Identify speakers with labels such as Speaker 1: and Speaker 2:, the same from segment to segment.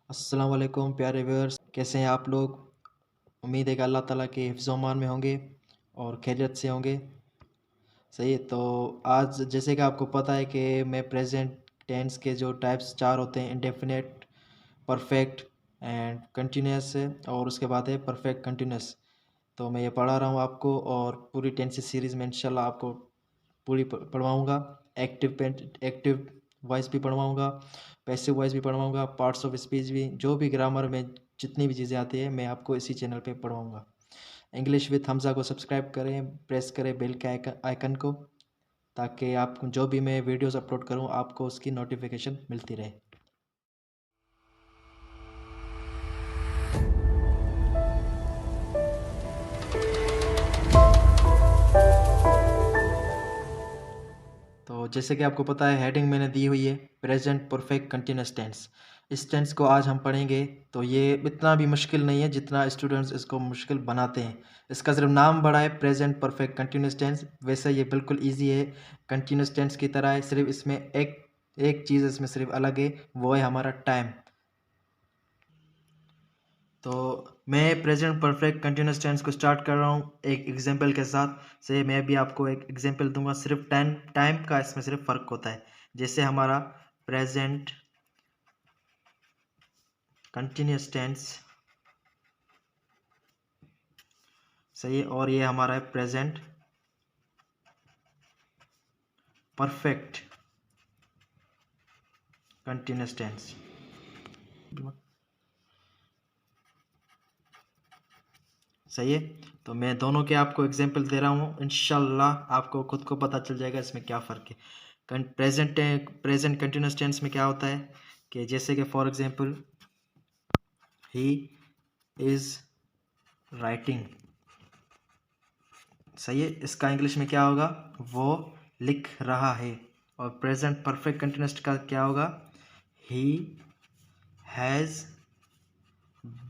Speaker 1: अस्सलाम वालेकुम प्यारे व्यूअर्स, कैसे हैं आप लोग। उम्मीद है कि अल्लाह ताला के हिफ्ज़ अमान में होंगे और खैरियत से होंगे। सही है, तो आज जैसे कि आपको पता है कि मैं प्रेजेंट टेंस के जो टाइप्स चार होते हैं, इंडेफिनेट, परफेक्ट एंड कंटिन्यूस है, और उसके बाद है परफेक्ट कंटिन्यूस। तो मैं ये पढ़ा रहा हूँ आपको, और पूरी टेंसेस सीरीज़ में इंशाल्लाह आपको पूरी पढ़वाऊँगा। एक्टिव वॉइस भी पढ़वाऊँगा, पैसिव वॉइस भी पढ़वाऊँगा, पार्ट्स ऑफ स्पीच भी, जो भी ग्रामर में जितनी भी चीज़ें आती हैं मैं आपको इसी चैनल पे पढ़वाऊँगा। इंग्लिश विद हमज़ा को सब्सक्राइब करें, प्रेस करें बेल के आइकन को, ताकि आप जो भी मैं वीडियोस अपलोड करूँ आपको उसकी नोटिफिकेशन मिलती रहे। तो जैसे कि आपको पता है, हेडिंग मैंने दी हुई है प्रेजेंट परफेक्ट कंटिन्यूस टेंस। इस टेंस को आज हम पढ़ेंगे। तो ये इतना भी मुश्किल नहीं है जितना स्टूडेंट्स इसको मुश्किल बनाते हैं। इसका सिर्फ नाम बड़ा है प्रेजेंट परफेक्ट कंटिन्यूस टेंस, वैसे ये बिल्कुल इजी है, कंटिन्यूस टेंस की तरह है। सिर्फ इसमें एक एक चीज़ इसमें सिर्फ अलग है, वो है हमारा टाइम। तो मैं प्रेजेंट परफेक्ट कंटिन्यूस टेंस को स्टार्ट कर रहा हूँ एक एग्जांपल के साथ। से मैं भी आपको एक एग्जांपल दूंगा, सिर्फ टाइम टाइम का इसमें सिर्फ फ़र्क होता है। जैसे हमारा प्रेजेंट कंटिन्यूस टेंस, सही है, और ये हमारा है प्रेजेंट परफेक्ट कंटिन्यूस टेंस। सही है, तो मैं दोनों के आपको एग्जांपल दे रहा हूँ, इंशाल्लाह आपको खुद को पता चल जाएगा इसमें क्या फ़र्क है। प्रेजेंट कंटिन्यूस टेंस में क्या होता है कि जैसे कि for example he is writing, सही है, इसका इंग्लिश में क्या होगा, वो लिख रहा है। और प्रेजेंट परफेक्ट कंटिन्यूस का क्या होगा, ही हैज़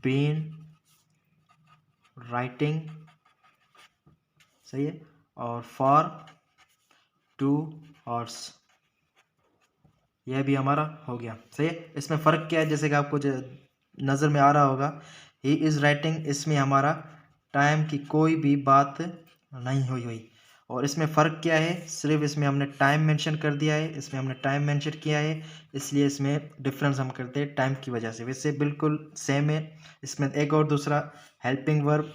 Speaker 1: बीन राइटिंग, सही है, और फॉर 2 आवर्स, यह भी हमारा हो गया। सही है, इसमें फ़र्क क्या है, जैसे कि आपको नज़र में आ रहा होगा, ही इज़ राइटिंग, इसमें हमारा टाइम की कोई भी बात नहीं हुई हुई। और इसमें फ़र्क क्या है, सिर्फ इसमें हमने टाइम मेंशन कर दिया है, इसमें हमने टाइम मेंशन किया है, इसलिए इसमें डिफरेंस हम करते हैं टाइम की वजह से। वैसे बिल्कुल सेम है। इसमें एक और दूसरा हेल्पिंग वर्ब,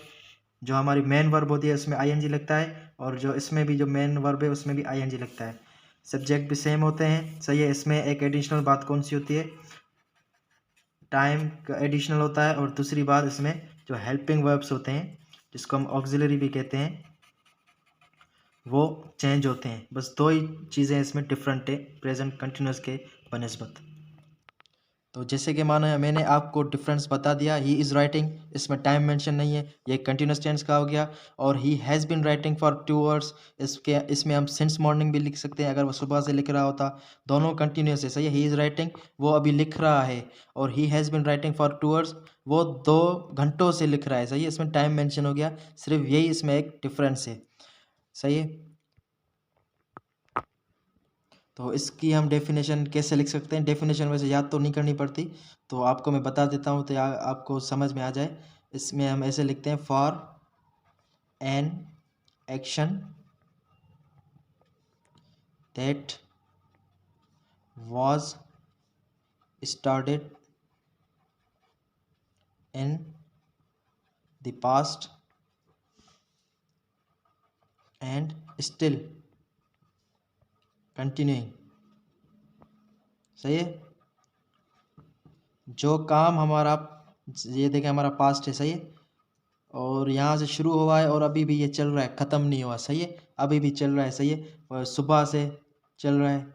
Speaker 1: जो हमारी मेन वर्ब होती है उसमें आईएनजी लगता है, और जो इसमें भी जो मेन वर्ब है उसमें भी आईएनजी लगता है। सब्जेक्ट भी सेम होते हैं, सही है। इसमें एक एडिशनल बात कौन सी होती है, टाइम का एडिशनल होता है, और दूसरी बात इसमें जो हेल्पिंग वर्ब्स होते हैं, जिसको हम ऑक्सिलरी भी कहते हैं, वो चेंज होते हैं। बस दो ही चीज़ें इसमें डिफरेंट है प्रेजेंट कंटिन्यूस के बनस्बत। तो जैसे कि माना मैंने आपको डिफरेंस बता दिया, ही इज़ राइटिंग, इसमें टाइम मेंशन नहीं है, ये कंटिन्यूस टेंस का हो गया। और he has been writing for 2 hours, इसमें हम सिंस मॉर्निंग भी लिख सकते हैं अगर वो सुबह से लिख रहा होता। दोनों कंटिन्यूस है, सही है। ही इज़ राइटिंग, वो अभी लिख रहा है, और he has been writing for 2 hours, वो 2 घंटों से लिख रहा है, सही है। इसमें टाइम मेंशन हो गया, सिर्फ यही इसमें एक डिफरेंस है, सही है। तो इसकी हम डेफिनेशन कैसे लिख सकते हैं, डेफिनेशन वैसे याद तो नहीं करनी पड़ती, तो आपको मैं बता देता हूँ तो आपको समझ में आ जाए। इसमें हम ऐसे लिखते हैं, for an action that was started in the past and still continuing, सही है। जो काम हमारा, ये देखें हमारा पास्ट है, सही है, और यहाँ से शुरू हुआ है और अभी भी ये चल रहा है, ख़त्म नहीं हुआ, सही है, अभी भी चल रहा है, सही है। और सुबह से चल रहा है,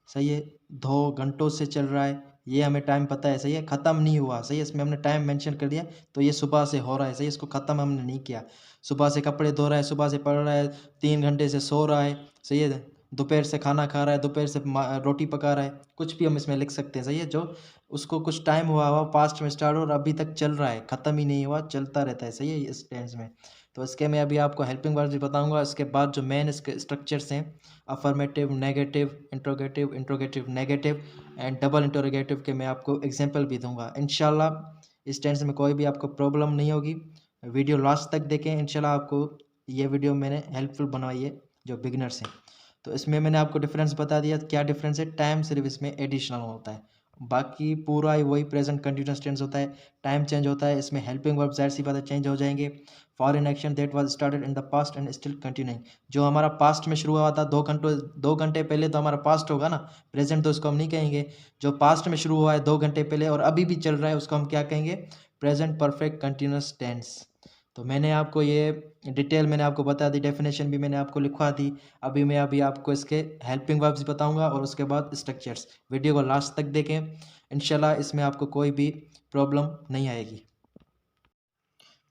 Speaker 1: सही है, 2 घंटों से चल रहा है, ये हमें टाइम पता है, सही है, ख़त्म नहीं हुआ, सही है। इसमें हमने टाइम मेंशन कर दिया, तो ये सुबह से हो रहा है, सही है, इसको ख़त्म हमने नहीं किया। सुबह से कपड़े धो रहा है, सुबह से पढ़ रहा है, 3 घंटे से सो रहा है, सही है, दोपहर से खाना खा रहा है, दोपहर से रोटी पका रहा है, कुछ भी हम इसमें लिख सकते हैं, सही है। जो उसको कुछ टाइम हुआ हुआ पास्ट में स्टार्ट हो और अभी तक चल रहा है, ख़त्म ही नहीं हुआ, चलता रहता है, सही है, इस टेंस में। तो इसके मैं अभी आपको हेल्पिंग वर्ब्स भी बताऊंगा। इसके बाद जो मेन इसके स्ट्रक्चर्स हैं, affirmative, negative, interrogative, interrogative negative and double interrogative के मैं आपको एग्जांपल भी दूंगा। इंशाल्लाह इस टेंस में कोई भी आपको प्रॉब्लम नहीं होगी। वीडियो लास्ट तक देखें, इंशाल्लाह आपको ये वीडियो मैंने हेल्पफुल बनवाई है जो बिगिनर्स हैं। तो इसमें मैंने आपको डिफरेंस बता दिया, क्या डिफरेंस है। टाइम सिर्फ इसमें एडिशनल होता है, बाकी पूरा ही वही प्रेजेंट कंटिन्यूअस टेंस होता है। टाइम चेंज होता है, इसमें हेल्पिंग वर्ब जाहिर सी बात है चेंज हो जाएंगे। For an action that was started in the past and still continuing, जो हमारा पास्ट में शुरू हुआ था 2 घंटे पहले, तो हमारा पास्ट होगा ना, प्रेजेंट तो उसको हम नहीं कहेंगे। जो पास्ट में शुरू हुआ है 2 घंटे पहले और अभी भी चल रहा है, उसको हम क्या कहेंगे, प्रेजेंट परफेक्ट कंटिन्यूअस टेंस। तो मैंने आपको ये डिटेल मैंने आपको बता दी, डेफिनेशन भी मैंने आपको लिखवा दी। अभी आपको इसके हेल्पिंग वर्ब्स बताऊंगा और उसके बाद स्ट्रक्चर्स। वीडियो को लास्ट तक देखें, इंशाल्लाह इसमें आपको कोई भी प्रॉब्लम नहीं आएगी।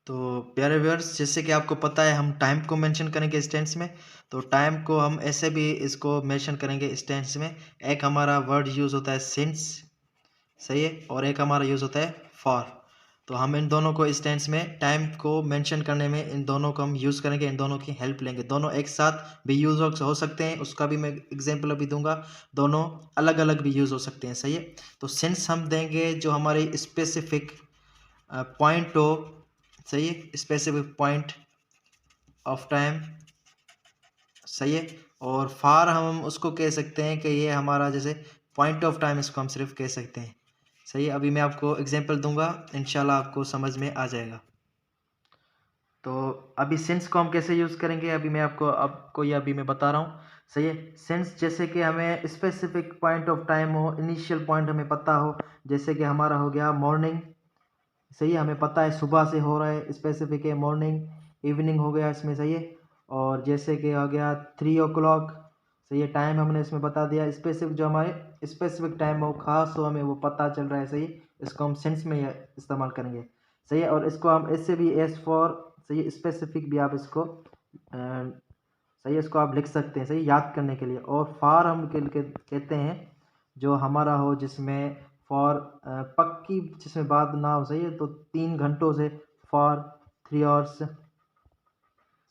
Speaker 1: तो प्यारे व्यूअर्स, जैसे कि आपको पता है हम टाइम को मेंशन करेंगे इस टेंस में। तो टाइम को हम ऐसे भी इसको मेंशन करेंगे इस टेंस में। एक हमारा वर्ड यूज़ होता है सिंस, सही है, और एक हमारा यूज़ होता है फॉर। तो हम इन दोनों को इस टेंस में टाइम को मेंशन करने में इन दोनों को हम यूज़ करेंगे, इन दोनों की हेल्प लेंगे। दोनों एक साथ भी यूज़ हो सकते हैं, उसका भी मैं एग्जांपल अभी दूंगा। दोनों अलग अलग भी यूज़ हो सकते हैं, सही है। तो सिंस हम देंगे जो हमारी स्पेसिफिक पॉइंट हो, सही है, स्पेसिफिक पॉइंट ऑफ टाइम, सही है। और फार हम उसको कह सकते हैं कि ये हमारा जैसे पॉइंट ऑफ टाइम, इसको हम सिर्फ कह सकते हैं, सही है। अभी मैं आपको एग्जांपल दूंगा, इंशाल्लाह आपको समझ में आ जाएगा। तो अभी सिंस को हम कैसे यूज़ करेंगे, अभी मैं आपको ये अभी मैं बता रहा हूँ, सही है। सिंस जैसे कि हमें स्पेसिफिक पॉइंट ऑफ टाइम हो, इनिशियल पॉइंट हमें पता हो, जैसे कि हमारा हो गया मॉर्निंग, सही है, हमें पता है सुबह से हो रहा है, स्पेसिफिक है मॉर्निंग। इवनिंग हो गया इसमें, सही है। और जैसे कि हो गया 3 o'clock, सही है, टाइम हमने इसमें बता दिया। स्पेसिफिक जो हमारे स्पेसिफिक टाइम हो, खास हो, हमें वो पता चल रहा है, सही। इसको हम सेंस में इस्तेमाल करेंगे, सही है। और इसको हम ऐसे भी एस फॉर, सही है, स्पेसिफिक भी आप इसको सही है, इसको आप लिख सकते हैं, सही, याद करने के लिए। और फार हम कहते हैं जो हमारा हो, जिसमें फॉर पक्की जिसमें बात ना हो, सही है। तो 3 घंटों से फॉर 3 hours,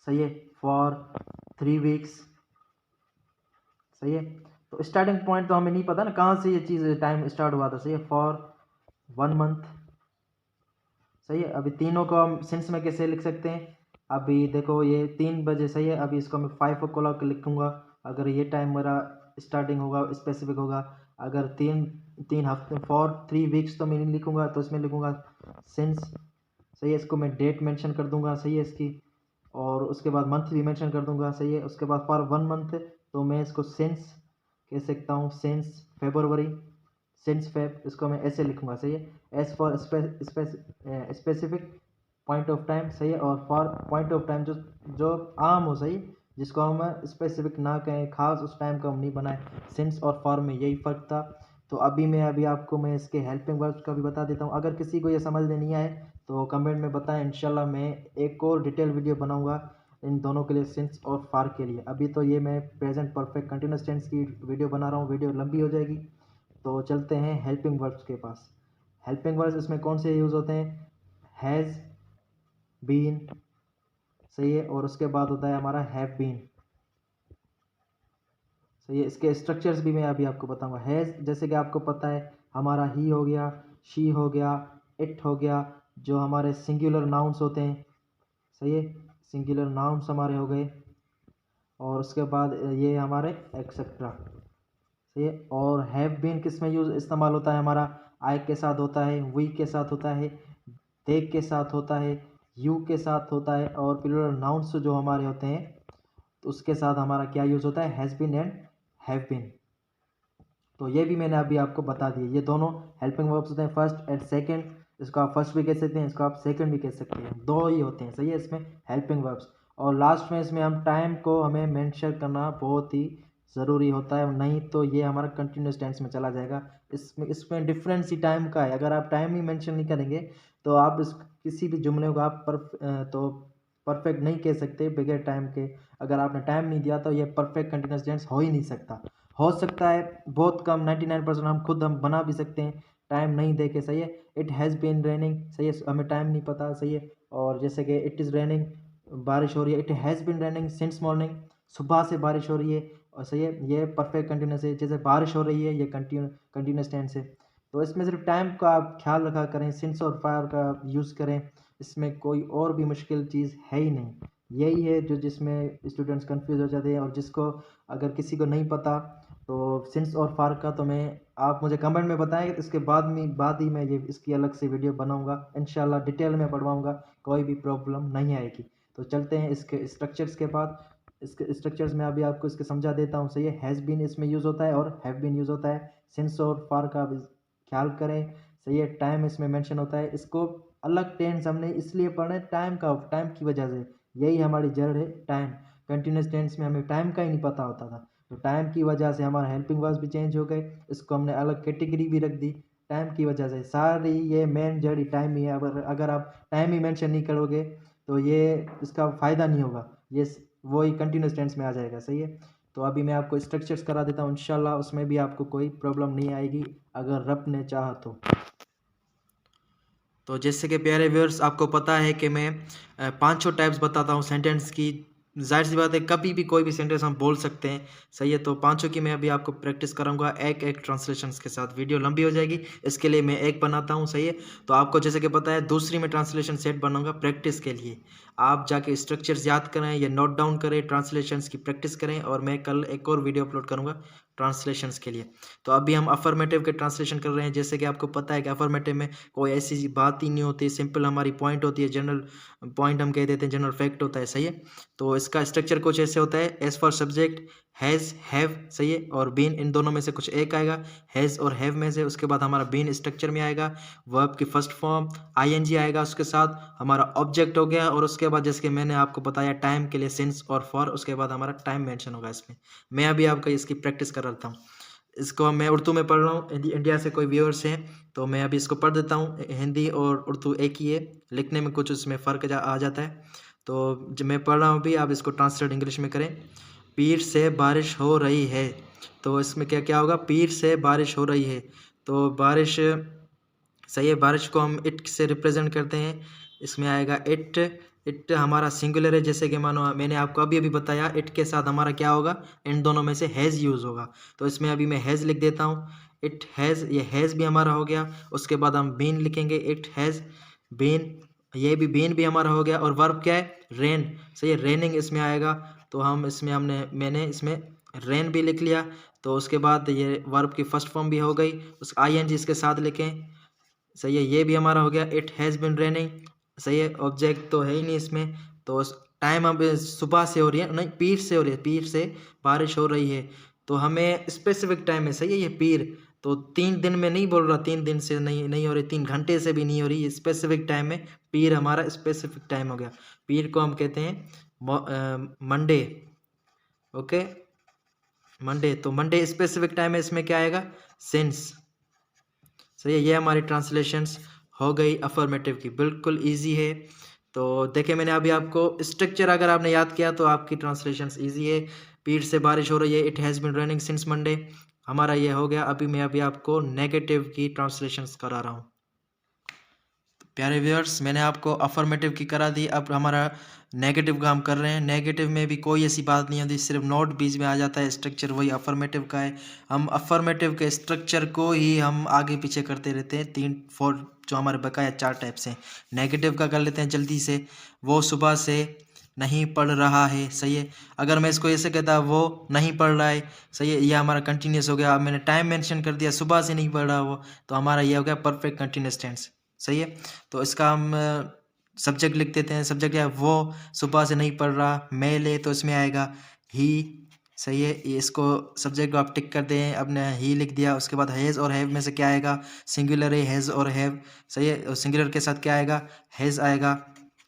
Speaker 1: सही है, फॉर 3 weeks, सही है। तो स्टार्टिंग पॉइंट तो हमें नहीं पता ना कहाँ से ये चीज़ टाइम स्टार्ट हुआ था, सही है, फॉर 1 month, सही है। अभी तीनों को हम सेंस में कैसे लिख सकते हैं, अभी देखो ये 3 बजे, सही है। अभी इसको मैं 5 o'clock लिखूंगा, अगर ये टाइम मेरा स्टार्टिंग होगा, स्पेसिफिक होगा। अगर तीन तीन हफ्ते फॉर 3 weeks तो मैं नहीं लिखूंगा, तो इसमें लिखूंगा सेंस, सही है। इसको मैं डेट मेंशन कर दूंगा, सही है, इसकी। और उसके बाद मंथ भी मेंशन कर दूंगा, सही है। उसके बाद फॉर 1 month तो मैं इसको सेंस कह सकता हूँ, सेंस फरवरी, सेंस फेब, इसको मैं ऐसे लिखूंगा, सही है। S for specific point of time, सही है। और फॉर पॉइंट ऑफ टाइम जो जो आम हो, सही, जिसको हम स्पेसिफिक ना कहें, खास उस टाइम को हम नहीं बनाए। सेंस और फॉर में यही फ़र्क था। तो अभी आपको मैं इसके हेल्पिंग वर्ब्स का भी बता देता हूँ। अगर किसी को ये समझ में नहीं आए तो कमेंट में बताएं, इंशाल्लाह मैं एक और डिटेल वीडियो बनाऊंगा इन दोनों के लिए, सेंस और फार के लिए। अभी तो ये मैं प्रेजेंट परफेक्ट कंटिन्यूस टेंस की वीडियो बना रहा हूँ, वीडियो लंबी हो जाएगी। तो चलते हैं हेल्पिंग वर्ब्स के पास। हेल्पिंग वर्ब्स इसमें कौन से यूज़ होते हैं, हैज़, बीन, सही है। और उसके बाद होता है हमारा हैव बीन, सही है। इसके स्ट्रक्चर्स भी मैं अभी आपको बताऊंगा। हैज़ जैसे कि आपको पता है हमारा ही हो गया, शी हो गया, इट हो गया, जो हमारे सिंगुलर नाउन्स होते हैं, सही है, सिंगुलर नाउन्स हमारे हो गए। और उसके बाद ये हमारे एक्सेट्रा, सही है। और हैव बीन किस में यूज इस्तेमाल होता है, हमारा आई के साथ होता है, वी के साथ होता है, दे के साथ होता है, यू के साथ होता है। और प्लूरल नाउन्स जो हमारे होते हैं तो उसके साथ हमारा क्या यूज़ होता है, has been and have been. तो ये भी मैंने अभी आपको बता दिया, ये दोनों हेल्पिंग वर्ब्स होते हैं, फर्स्ट एंड सेकंड। इसको आप फर्स्ट भी कह सकते हैं, इसको आप सेकंड भी कह सकते हैं, दो ही होते हैं, सही है, इसमें हेल्पिंग वर्ब्स। और लास्ट में इसमें हम टाइम को हमें मेंशन करना बहुत ही ज़रूरी होता है, नहीं तो ये हमारा कंटिन्यूस टेंस में चला जाएगा। इसमें डिफरेंस ही टाइम का है। अगर आप टाइम ही मेंशन नहीं करेंगे तो आप इस किसी भी जुमले को आप परफेक्ट नहीं कह सकते बगैर टाइम के। अगर आपने टाइम नहीं दिया तो ये परफेक्ट कंटिन्यूस टेंस हो ही नहीं सकता। हो सकता है बहुत कम, 99% हम बना भी सकते हैं टाइम नहीं दे के, सही है। इट हैज़ बीन रेनिंग, सही है, हमें टाइम नहीं पता, सही है। और जैसे कि इट इज़ रेनिंग, बारिश हो रही है, it has been raining since morning, सुबह से बारिश हो रही है। और सही है, ये परफेक्ट कंटिन्यूस है, जैसे बारिश हो रही है ये कंटिन्यूस टेंस है। तो इसमें सिर्फ टाइम का आप ख्याल रखा करें, सिंस और फायर का यूज़ करें, इसमें कोई और भी मुश्किल चीज़ है ही नहीं। यही है जो जिसमें स्टूडेंट्स कंफ्यूज हो जाते हैं, और जिसको अगर किसी को नहीं पता तो सिंस और फार का तो मैं, आप मुझे कमेंट में बताएं, इसके बाद ही मैं ये इसकी अलग से वीडियो बनाऊंगा, इंशाल्लाह डिटेल में पढ़वाऊंगा, कोई भी प्रॉब्लम नहीं आएगी। तो चलते हैं इसके स्ट्रक्चर्स के बाद। इसके स्ट्रक्चर्स में अभी आपको इसके समझा देता हूँ। सही है, हैज़ बीन इसमें यूज़ होता है और हैव बीन यूज़ होता है। सिंस और फार का भी ख्याल करें। सही है, टाइम इसमें मेंशन होता है, इसको अलग टेंस हमने इसलिए पढ़ना है टाइम की वजह से, यही हमारी जड़ है टाइम। कंटिन्यूस टेंस में हमें टाइम का ही नहीं पता होता था, तो टाइम की वजह से हमारा हेल्पिंग वर्ब्स भी चेंज हो गए, इसको हमने अलग कैटेगरी भी रख दी टाइम की वजह से। सारी ये मेन जड़ ही टाइम ही है। अगर आप टाइम ही मेंशन नहीं करोगे तो ये इसका फ़ायदा नहीं होगा, ये वही कंटिन्यूस टेंस में आ जाएगा। सही है, तो अभी मैं आपको स्ट्रक्चर्स करा देता हूँ, इंशाल्लाह उसमें भी आपको कोई प्रॉब्लम नहीं आएगी अगर रब ने चाहा तो जैसे कि प्यारे व्यूअर्स, आपको पता है कि मैं पांचों टाइप्स बताता हूँ सेंटेंस की। जाहिर सी बात है, कभी भी कोई भी सेंटेंस हम बोल सकते हैं। सही है, तो पांचों की मैं अभी आपको प्रैक्टिस कराऊंगा एक एक ट्रांसलेशंस के साथ। वीडियो लंबी हो जाएगी, इसके लिए मैं एक बनाता हूँ। सही है, तो आपको जैसे कि पता है दूसरी में ट्रांसलेशन सेट बनाऊंगा प्रैक्टिस के लिए। आप जाके स्ट्रक्चर्स याद करें या नोट डाउन करें, ट्रांसलेशंस की प्रैक्टिस करें, और मैं कल एक और वीडियो अपलोड करूँगा ट्रांसलेशंस के लिए। तो अभी हम अफर्मेटिव के ट्रांसलेशन कर रहे हैं। जैसे कि आपको पता है कि अफर्मेटिव में कोई ऐसी बात ही नहीं होती, सिंपल हमारी पॉइंट होती है, जनरल पॉइंट हम कह देते हैं, जनरल फैक्ट होता है। सही है, तो इसका स्ट्रक्चर कुछ ऐसे होता है, as for subject has have, सही है, और बीन, इन दोनों में से कुछ एक आएगा, हैज़ और हैव में से। उसके बाद हमारा बीन स्ट्रक्चर में आएगा, वर्ब की फर्स्ट फॉर्म आईएनजी आएगा, उसके साथ हमारा ऑब्जेक्ट हो गया, और उसके बाद जैसे कि मैंने आपको बताया टाइम के लिए सिंस और फॉर, उसके बाद हमारा टाइम मेंशन होगा इसमें। मैं अभी आपको इसकी प्रैक्टिस कर रहा हूँ। इसको मैं उर्दू में पढ़ रहा हूँ, इंडिया से कोई व्यूअर्स हैं तो मैं अभी इसको पढ़ देता हूँ। हिंदी और उर्दू एक ही है, लिखने में कुछ उसमें फ़र्क आ जाता है। तो जब मैं पढ़ रहा हूँ अभी, आप इसको ट्रांसलेट इंग्लिश में करें। पीर से बारिश हो रही है, तो इसमें क्या क्या होगा, पीर से बारिश हो रही है, तो बारिश, सही है, बारिश को हम इट से रिप्रेजेंट करते हैं, इसमें आएगा इट। इट हमारा सिंगुलर है, जैसे कि मानो मैंने आपको अभी बताया, इट के साथ हमारा क्या होगा, इन दोनों में से हैज़ यूज़ होगा। तो इसमें अभी मैं हैज़ लिख देता हूँ, इट हैज़, ये हैज़ भी हमारा हो गया। उसके बाद हम बीन लिखेंगे, इट हैज़ बीन, ये भी बीन भी हमारा हो गया। और वर्ब क्या है, रेन, सही है, रेनिंग इसमें आएगा। तो हम इसमें मैंने इसमें रेन भी लिख लिया। तो उसके बाद ये वर्ब की फर्स्ट फॉर्म भी हो गई, उस आईएनजी इसके साथ लिखें। सही है, ये भी हमारा हो गया, इट हैज़ बिन रेनिंग। सही है, ऑब्जेक्ट तो है ही नहीं इसमें। तो टाइम अब सुबह से हो रही है, नहीं पीर से हो रही है, पीर से बारिश हो रही है, तो हमें स्पेसिफिक टाइम है। सही है, ये पीर तो 3 दिन में नहीं बोल रहा, 3 दिन से नहीं हो रही, 3 घंटे से भी नहीं हो रही, ये स्पेसिफिक टाइम में। पीर हमारा स्पेसिफिक टाइम हो गया। पीर को हम कहते हैं मंडे। ओके, मंडे, तो मंडे स्पेसिफिक टाइम है, इसमें क्या आएगा, सिंस। सही है, ये हमारी ट्रांसलेशंस हो गई अफर्मेटिव की, बिल्कुल इजी है। तो देखिए, मैंने अभी आपको स्ट्रक्चर अगर आपने याद किया तो आपकी ट्रांसलेशंस इजी है। पीर से बारिश हो रही है, it has been running since Monday, हमारा ये हो गया। अभी आपको नेगेटिव की ट्रांसलेशंस करा रहा हूँ। प्यारे व्यूअर्स, मैंने आपको अफर्मेटिव की करा दी, अब हमारा नेगेटिव का हम कर रहे हैं। नेगेटिव में भी कोई ऐसी बात नहीं होती, सिर्फ नोट बीच में आ जाता है, स्ट्रक्चर वही अफर्मेटिव का है। हम अफर्मेटिव के स्ट्रक्चर को ही हम आगे पीछे करते रहते हैं। 3-4 जो हमारे बकाया 4 टाइप्स हैं। नेगेटिव का कर लेते हैं जल्दी से। वो सुबह से नहीं पढ़ रहा है, सही है। अगर मैं इसको ऐसे कहता वो नहीं पढ़ रहा है, सही है, ये हमारा कंटिन्यूस हो गया। अब मैंने टाइम मेंशन कर दिया, सुबह से नहीं पढ़ रहा वो, तो हमारा ये हो गया परफेक्ट कंटिन्यूस टेंस। सही है, तो इसका हम सब्जेक्ट लिख देते हैं। सब्जेक्ट क्या है, वो सुबह से नहीं पढ़ रहा, मेल है तो इसमें आएगा ही। सही है, ये इसको सब्जेक्ट को आप टिक कर दें, अपने ही लिख दिया। उसके बाद हैज़ और हैव में से क्या आएगा, सिंगुलर है, हैज़ और हैव। सही है, और सिंगुलर के साथ क्या आएगा, हैज़ आएगा।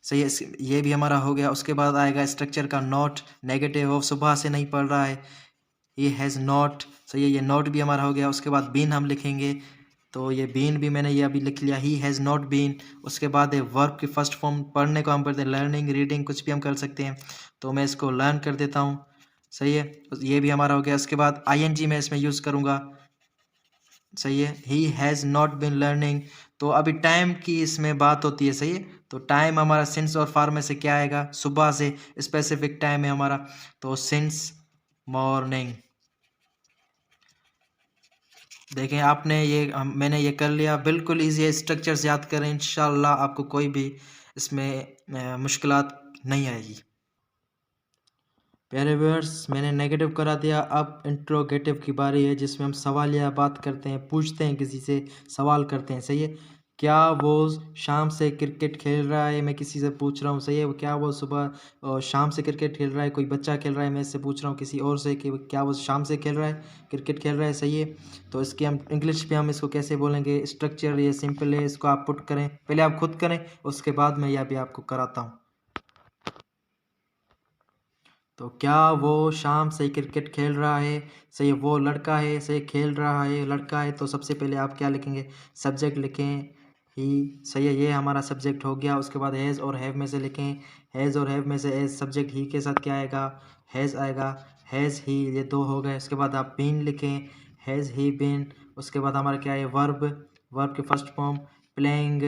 Speaker 1: सही है, ये भी हमारा हो गया। उसके बाद आएगा स्ट्रक्चर का नॉट, नेगेटिव, वो सुबह से नहीं पढ़ रहा है, ये हैज़ नॉट। सही है, ये नॉट भी हमारा हो गया। उसके बाद बीन हम लिखेंगे, तो ये बीन भी मैंने ये अभी लिख लिया, ही हैज़ नॉट बीन। उसके बाद है वर्ब की फर्स्ट फॉर्म, पढ़ने को हम पढ़ते हैं लर्निंग, रीडिंग, कुछ भी हम कर सकते हैं, तो मैं इसको लर्न कर देता हूँ। सही है, ये भी हमारा हो गया। उसके बाद आईएनजी मैं इसमें यूज़ करूँगा, सही है। He has not been learning, तो अभी टाइम की इसमें बात होती है, सही है। तो टाइम हमारा सिंस और फार में से क्या आएगा, सुबह से, स्पेसिफिक टाइम है हमारा, तो सिंस मॉर्निंग। देखें आपने ये मैंने ये कर लिया, बिल्कुल ईजी है। स्ट्रक्चर्स याद करें, इंशाल्लाह आपको कोई भी इसमें मुश्किलात नहीं आएगी। प्यारे व्यूअर्स, मैंने नेगेटिव करा दिया। अब इंट्रोगेटिव की बारी है, जिसमें हम सवाल या बात करते हैं, पूछते हैं, किसी से सवाल करते हैं, सही है। क्या वो शाम से क्रिकेट खेल रहा है, मैं किसी से पूछ रहा हूँ, सही है। क्या वो सुबह और शाम से क्रिकेट खेल रहा है, कोई बच्चा खेल रहा है, मैं इससे पूछ रहा हूँ किसी और से कि क्या वो शाम से खेल रहा है, क्रिकेट खेल रहा है, सही है। तो इसकी हम इंग्लिश में हम इसको कैसे बोलेंगे, स्ट्रक्चर ये सिंपल है, इसको आप पुट करें, पहले आप खुद करें, उसके बाद मैं यह भी आपको कराता हूँ। तो क्या वो शाम से क्रिकेट खेल रहा है, सही, वो लड़का है, सही, खेल रहा है, लड़का है। तो सबसे पहले आप क्या लिखेंगे, सब्जेक्ट लिखें, ही, सही है, ये हमारा सब्जेक्ट हो गया। उसके बाद हैज़ और हैव में से लिखें, हैज़ और हैव में से हैज़ सब्जेक्ट ही के साथ क्या आएगा, हैज़ आएगा, हैज़ ही, ये दो हो गए। उसके बाद आप बीन लिखें, हैज़ ही बीन। उसके बाद हमारा क्या है, वर्ब, वर्ब के फर्स्ट फॉर्म प्लेइंग,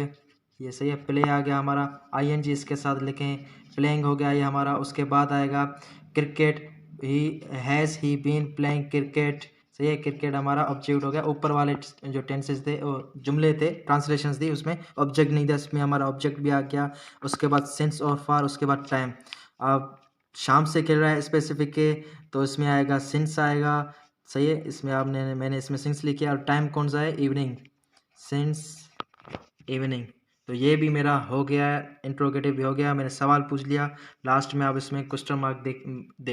Speaker 1: ये सही है, प्ले आ गया हमारा, आईएनजी इसके साथ लिखें, प्लेइंग हो गया ये हमारा। उसके बाद आएगा cricket, he has he been playing cricket, सही है, क्रिकेट हमारा ऑब्जेक्ट हो गया। ऊपर वाले जो टेंसेस थे, जुमले थे, ट्रांसलेशंस थी, उसमें ऑब्जेक्ट नहीं था, इसमें हमारा ऑब्जेक्ट भी आ गया। उसके बाद सिंस और फार, उसके बाद टाइम। अब शाम से खेल रहा है स्पेसिफिक के, तो इसमें आएगा सिंस आएगा, सही है। इसमें आपने मैंने इसमें सिंस लिखी और टाइम कौन सा है, इवनिंग, सिंस इवनिंग। तो ये भी मेरा हो गया, इंट्रोगेटिव भी हो गया, मैंने सवाल पूछ लिया। लास्ट में आप इसमें क्वेश्चन मार्क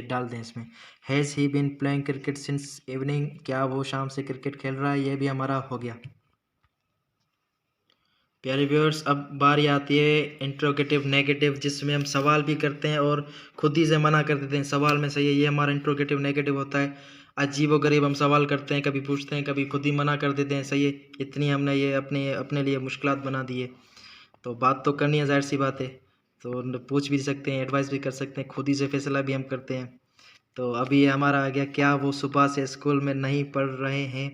Speaker 1: डाल दें इसमें। Has he been playing cricket since evening, क्या वो शाम से क्रिकेट खेल रहा है, ये भी हमारा हो गया। प्यारे व्यूअर्स, अब बारी आती है इंट्रोगेटिव नेगेटिव, जिसमें हम सवाल भी करते हैं और खुद ही से मना कर देते हैं सवाल में, सही है। ये हमारा इंट्रोगेटिव नेगेटिव होता है। अजीब व गरीब हम सवाल करते हैं, कभी पूछते हैं, कभी खुद ही मना कर देते हैं, सही है। इतनी हमने ये अपने अपने लिए मुश्किलात बना दी है। तो बात तो करनी है, जाहिर सी बात है। तो पूछ भी सकते हैं, एडवाइस भी कर सकते हैं, खुद ही से फैसला भी हम करते हैं। तो अभी ये हमारा आ गया, क्या वो सुबह से स्कूल में नहीं पढ़ रहे हैं,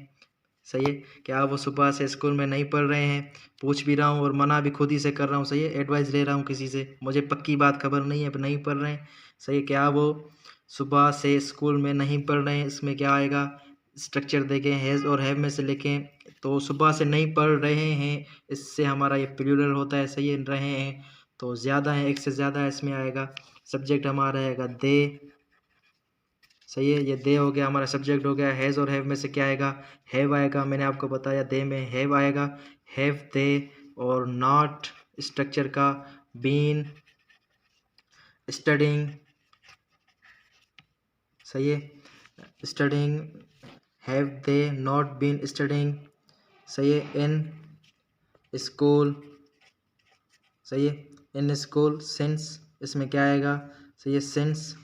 Speaker 1: सही है। क्या वो सुबह से स्कूल में नहीं पढ़ रहे हैं, पूछ भी रहा हूँ और मना भी खुद ही से कर रहा हूँ, सही है। एडवाइस ले रहा हूँ किसी से, मुझे पक्की बात खबर नहीं है, नहीं पढ़ रहे हैं, सही है। क्या वो सुबह से स्कूल में नहीं पढ़ रहे हैं, इसमें क्या आएगा, स्ट्रक्चर देखें, हैज़ और हैव में से लिखें। तो सुबह से नहीं पढ़ रहे हैं, इससे हमारा ये प्लूरल होता है, सही है, रहे हैं तो ज़्यादा है, एक से ज़्यादा है, इसमें आएगा। सब्जेक्ट हमारा आएगा दे, सही है, ये दे हो गया हमारा सब्जेक्ट हो गया। हैज़ और हैव में से क्या आएगा, हैव आएगा, मैंने आपको बताया दे में हैव आएगा, हैव दे। और नॉट स्ट्रक्चर का, बीन स्टडिंग, सही है, studying, have they not been studying, सही है। इन स्कूल, सही है, इन स्कूल। सिंस, इसमें क्या आएगा, सही है, सिंस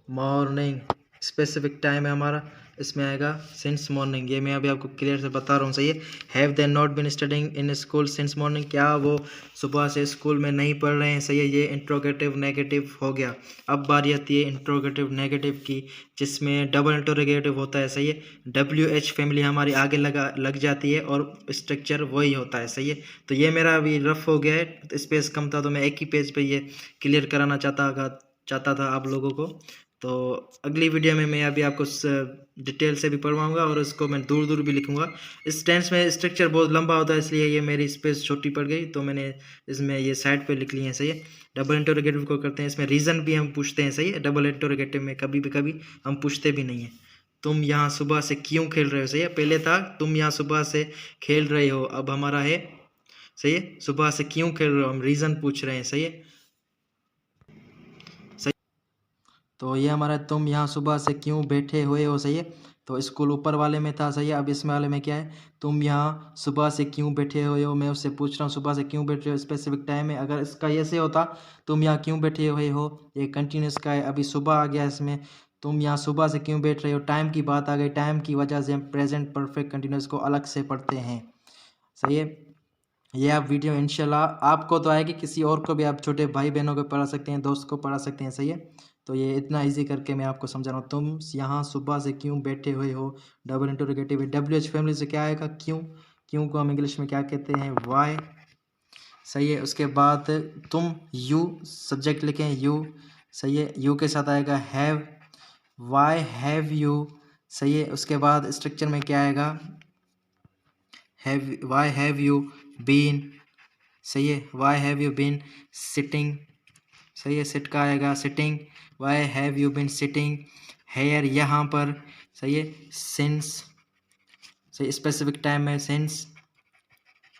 Speaker 1: मॉर्निंग, स्पेसिफिक टाइम है हमारा, इसमें आएगा सिंस मॉर्निंग। ये मैं अभी आपको क्लियर से बता रहा हूँ, सही है। Have they not been studying in school since morning, क्या वो सुबह से स्कूल में नहीं पढ़ रहे हैं, सही है। ये इंट्रोगेटिव नेगेटिव हो गया। अब बारी आती है इंट्रोगेटिव नेगेटिव की, जिसमें डबल इंट्रोगेटिव होता है, सही है। WH फैमिली हमारी आगे लग जाती है और स्ट्रक्चर वही होता है, सही है। तो ये मेरा अभी रफ हो गया है, स्पेस कम था तो मैं एक ही पेज पे ये क्लियर कराना चाहता था आप लोगों को। तो अगली वीडियो में मैं अभी आपको डिटेल से भी पढ़वाऊंगा और इसको मैं दूर दूर भी लिखूंगा। इस टेंस में स्ट्रक्चर बहुत लंबा होता है, इसलिए ये मेरी स्पेस छोटी पड़ गई, तो मैंने इसमें ये साइड पे लिख लिए हैं, सही है। डबल इंटरोगेटिव को करते हैं, इसमें रीज़न भी हम पूछते हैं, सही है। डबल इंटरोगेटिव में कभी हम पूछते भी नहीं हैं। तुम यहाँ सुबह से क्यों खेल रहे हो, सही है। पहले था तुम यहाँ सुबह से खेल रहे हो, अब हमारा है, सही है, सुबह से क्यों खेल रहे हो, हम रीज़न पूछ रहे हैं, सही है। तो ये हमारा तुम यहाँ सुबह से क्यों बैठे हुए हो, सही है। तो स्कूल ऊपर वाले में था, सही है। अब इसमें वाले में क्या है, तुम यहाँ सुबह से क्यों बैठे हुए हो, मैं उससे पूछ रहा हूँ सुबह से क्यों बैठे हो, स्पेसिफिक टाइम है। अगर इसका ऐसे होता तुम यहाँ क्यों बैठे हुए हो, ये कंटिन्यूस का है। अभी सुबह आ गया इसमें, तुम यहाँ सुबह से क्यों बैठ रहे हो, टाइम की बात आ गई, टाइम की वजह से हम प्रेजेंट परफेक्ट कंटिन्यूस को अलग से पढ़ते हैं, सही है। ये आप वीडियो इंशाल्लाह आपको तो आएगी, किसी और को भी आप छोटे भाई बहनों को पढ़ा सकते हैं, दोस्त को पढ़ा सकते हैं, सही है। तो ये इतना इजी करके मैं आपको समझा रहा हूँ। तुम यहाँ सुबह से क्यों बैठे हुए हो, डबल इंटरोगेटिव। WH फैमिली से क्या आएगा, क्यों। क्यों को हम इंग्लिश में क्या कहते हैं, वाई। सही है। उसके बाद तुम यू सब्जेक्ट लिखें, यू। सही है। यू के साथ आएगा हैव, वाई हैव यू। सही है। उसके बाद स्ट्रक्चर में क्या आएगा, have, why have you been. सही है। Why have you been sitting. सही है। सिट का आएगा sitting, why have you been sitting here, यहाँ पर। सही है। सिंस, सही, स्पेसिफिक टाइम में सिंस,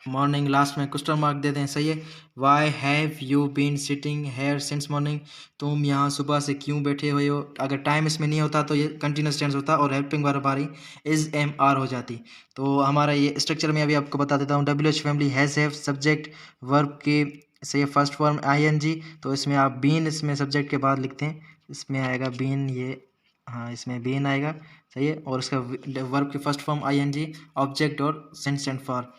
Speaker 1: मॉर्निंग लास्ट में क्वेश्चन मार्क दे दें। सही है। Why have you been sitting here since morning, तुम यहाँ सुबह से क्यों बैठे हुए हो। अगर टाइम इसमें नहीं होता तो ये कंटिन्यूस टेंस होता और हेल्पिंग वर्ब हमारी इज एम आर हो जाती। तो हमारा ये स्ट्रक्चर में अभी आपको बता देता हूँ। WH family has have subject verb की, सही है, फर्स्ट फॉर्म ING। तो इसमें आप बीन इसमें सब्जेक्ट के बाद लिखते हैं, इसमें आएगा बीन, ये हाँ इसमें बीन आएगा। सही है। और उसका वर्ब की फर्स्ट फॉर्म ING, ऑब्जेक्ट और सेंस एंड फॉर।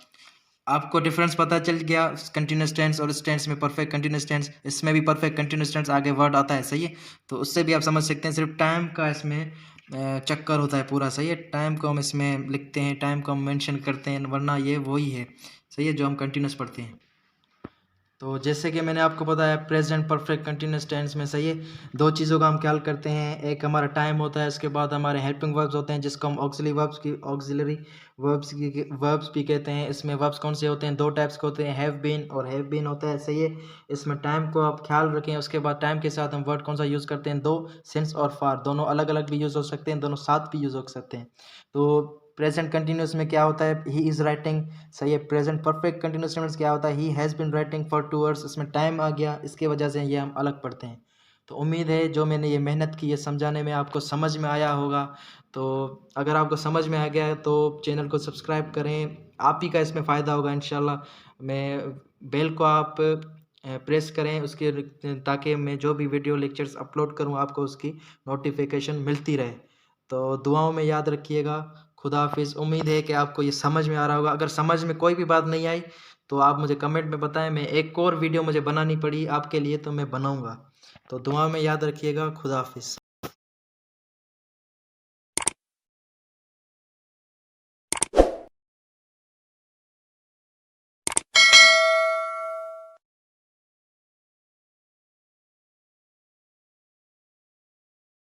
Speaker 1: आपको डिफरेंस पता चल गया कंटिन्यूस टेंस और इस टेंस में परफेक्ट कंटिन्यूस टेंस, इसमें भी परफेक्ट कंटिन्यूस टेंस आगे वर्ड आता है। सही है। तो उससे भी आप समझ सकते हैं, सिर्फ टाइम का इसमें चक्कर होता है पूरा। सही है। टाइम को हम इसमें लिखते हैं, टाइम को हम मेंशन करते हैं, वरना ये वही है। सही है, जो हम कंटिन्यूस पढ़ते हैं। तो जैसे कि मैंने आपको बताया प्रेजेंट परफेक्ट कंटिन्यूस टेंस में, सही है, दो चीज़ों का हम ख्याल करते हैं। एक हमारा टाइम होता है, उसके बाद हमारे हेल्पिंग वर्ब्स होते हैं जिसको हम ऑक्सिलरी वर्ब्स भी कहते हैं। इसमें वर्ब्स कौन से होते हैं, दो टाइप्स के होते हैं, हैव बीन और हैव बीन होता है। सही है। इसमें टाइम को आप ख्याल रखें। उसके बाद टाइम के साथ हम वर्ड कौन सा यूज़ करते हैं, दो, सिंस और फार, दोनों अलग अलग भी यूज़ हो सकते हैं, दोनों साथ भी यूज़ हो सकते हैं। तो प्रेजेंट कंटिन्यूस में क्या होता है, ही इज़ राइटिंग। सही है। प्रेजेंट परफेक्ट कंटिन्यूस टेंस क्या होता है, he has been writing for 2 hours. इसमें टाइम आ गया, इसके वजह से ये हम अलग पढ़ते हैं। तो उम्मीद है जो मैंने ये मेहनत की है समझाने में आपको समझ में आया होगा। तो अगर आपको समझ में आ गया है तो चैनल को सब्सक्राइब करें, आप ही का इसमें फ़ायदा होगा इंशाल्लाह। मैं बेल को आप प्रेस करें उसके, ताकि मैं जो भी वीडियो लेक्चर्स अपलोड करूं आपको उसकी नोटिफिकेशन मिलती रहे। तो दुआओं में याद रखिएगा। खुदा हाफिज़। उम्मीद है कि आपको ये समझ में आ रहा होगा। अगर समझ में कोई भी बात नहीं आई तो आप मुझे कमेंट में बताएं, मैं एक और वीडियो मुझे बनानी पड़ी आपके लिए तो मैं बनाऊंगा। तो दुआ में याद रखिएगा। खुदा हाफिज़।